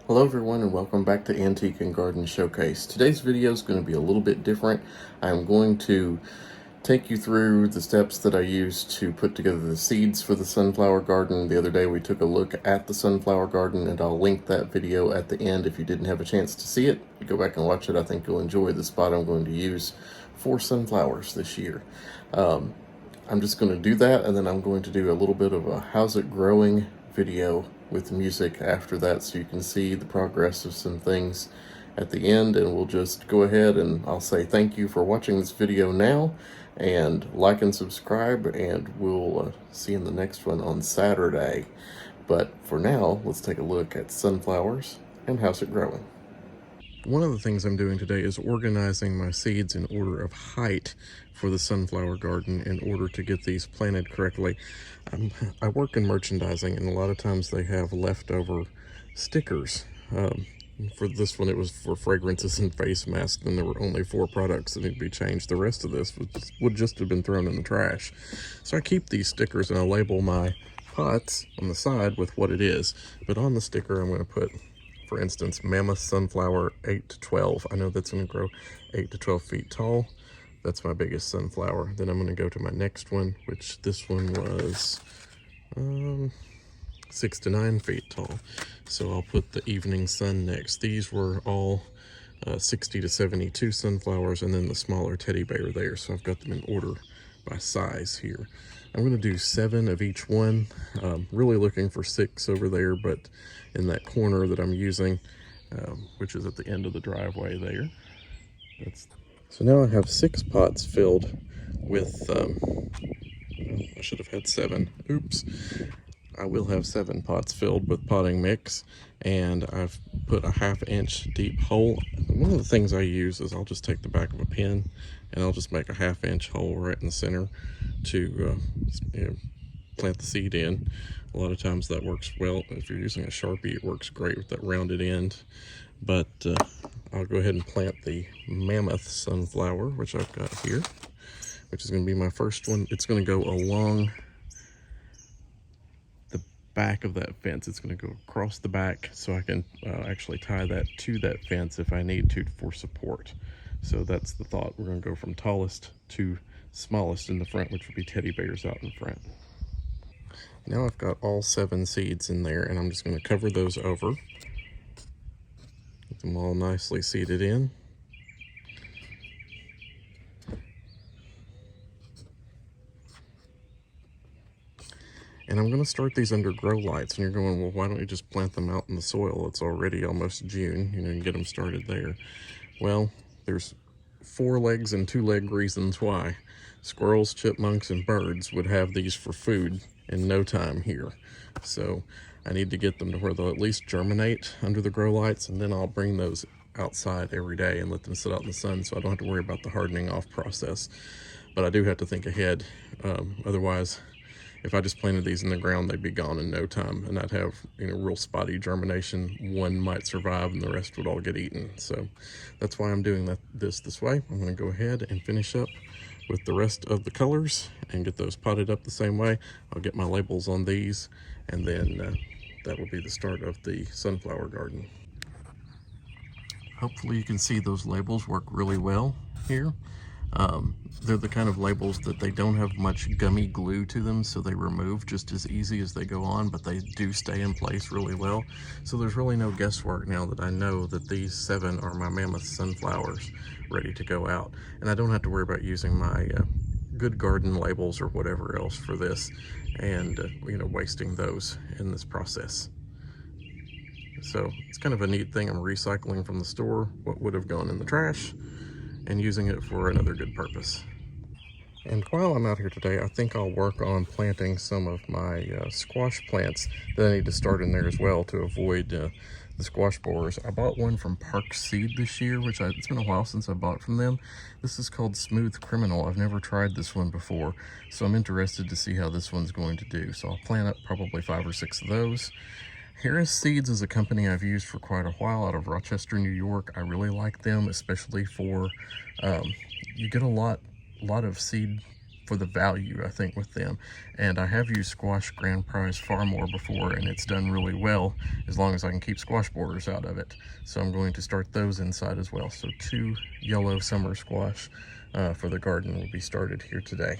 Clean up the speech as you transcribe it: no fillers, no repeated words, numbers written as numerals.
Hello everyone and welcome back to Antique and Garden Showcase. Today's video is going to be a little bit different. I'm going to take you through the steps that I used to put together the seeds for the sunflower garden. The other day we took a look at the sunflower garden and I'll link that video at the end if you didn't have a chance to see it. Go back and watch it. I think you'll enjoy the spot I'm going to use for sunflowers this year. I'm just going to do that, and then I'm going to do a little bit of a how's it growing video with music after that, so you can see the progress of some things at the end. And we'll just go ahead and I'll say thank you for watching this video now, and like and subscribe, and we'll see you in the next one on Saturday. But for now, let's take a look at sunflowers and how's it growing. One of the things I'm doing today is organizing my seeds in order of height for the sunflower garden in order to get these planted correctly. I work in merchandising, and a lot of times they have leftover stickers. For this one, it was for fragrances and face masks, and there were only 4 products that need to be changed. The rest of this would just have been thrown in the trash. So I keep these stickers and I label my pots on the side with what it is. But on the sticker, I'm going to put, for instance, Mammoth Sunflower 8 to 12. I know that's going to grow 8 to 12 feet tall. That's my biggest sunflower. Then I'm going to go to my next one, which this one was 6 to 9 feet tall. So I'll put the Evening Sun next. These were all 60 to 72 sunflowers, and then the smaller teddy bear there. So I've got them in order by size here. I'm going to do 7 of each one. Really looking for 6 over there, but in that corner that I'm using, which is at the end of the driveway there. So now I have 6 pots filled with, I should have had 7. Oops. I will have 7 pots filled with potting mix, and I've put a 1/2 inch deep hole. One of the things I use is I'll just take the back of a pen and I'll just make a 1/2 inch hole right in the center to plant the seed in. A lot of times that works well. If you're using a Sharpie, it works great with that rounded end. But I'll go ahead and plant the Mammoth Sunflower, which I've got here, which is going to be my first one. It's going to go along the back of that fence. It's going to go across the back, so I can actually tie that to that fence if I need to for support. So that's the thought. We're going to go from tallest to smallest in the front, which would be teddy bears out in front. Now I've got all 7 seeds in there, and I'm just going to cover those over. Get them all nicely seeded in. And I'm going to start these under grow lights. And you're going, well, why don't you just plant them out in the soil? It's already almost June, you can get them started there. Well, there's 4 legs and 2 leg reasons why. Squirrels, chipmunks, and birds would have these for food in no time here. So I need to get them to where they'll at least germinate under the grow lights, and then I'll bring those outside every day and let them sit out in the sun, so I don't have to worry about the hardening off process. But I do have to think ahead. Otherwise, if I just planted these in the ground, they'd be gone in no time, and I'd have real spotty germination. One might survive and the rest would all get eaten. So that's why I'm doing this way. I'm going to go ahead and finish up with the rest of the colors and get those potted up the same way. I'll get my labels on these, and then that will be the start of the sunflower garden. Hopefully you can see those labels work really well here. They're the kind of labels that they don't have much gummy glue to them, so they remove just as easy as they go on, but they do stay in place really well. So there's really no guesswork now that I know that these 7 are my Mammoth sunflowers ready to go out. And I don't have to worry about using my Good Garden labels or whatever else for this, and wasting those in this process. So it's kind of a neat thing. I'm recycling from the store what would have gone in the trash and using it for another good purpose. And while I'm out here today, I think I'll work on planting some of my squash plants that I need to start in there as well to avoid the squash borers. I bought one from Park Seed this year, which it's been a while since I bought from them. This is called Smooth Criminal. I've never tried this one before, so I'm interested to see how this one's going to do. So I'll plant up probably 5 or 6 of those. Harris Seeds is a company I've used for quite a while out of Rochester, New York. I really like them, especially for, you get a lot of seed for the value, I think, with them. And I have used Squash Grand Prize far more before, and it's done really well as long as I can keep squash borders out of it. So I'm going to start those inside as well. So 2 yellow summer squash for the garden will be started here today.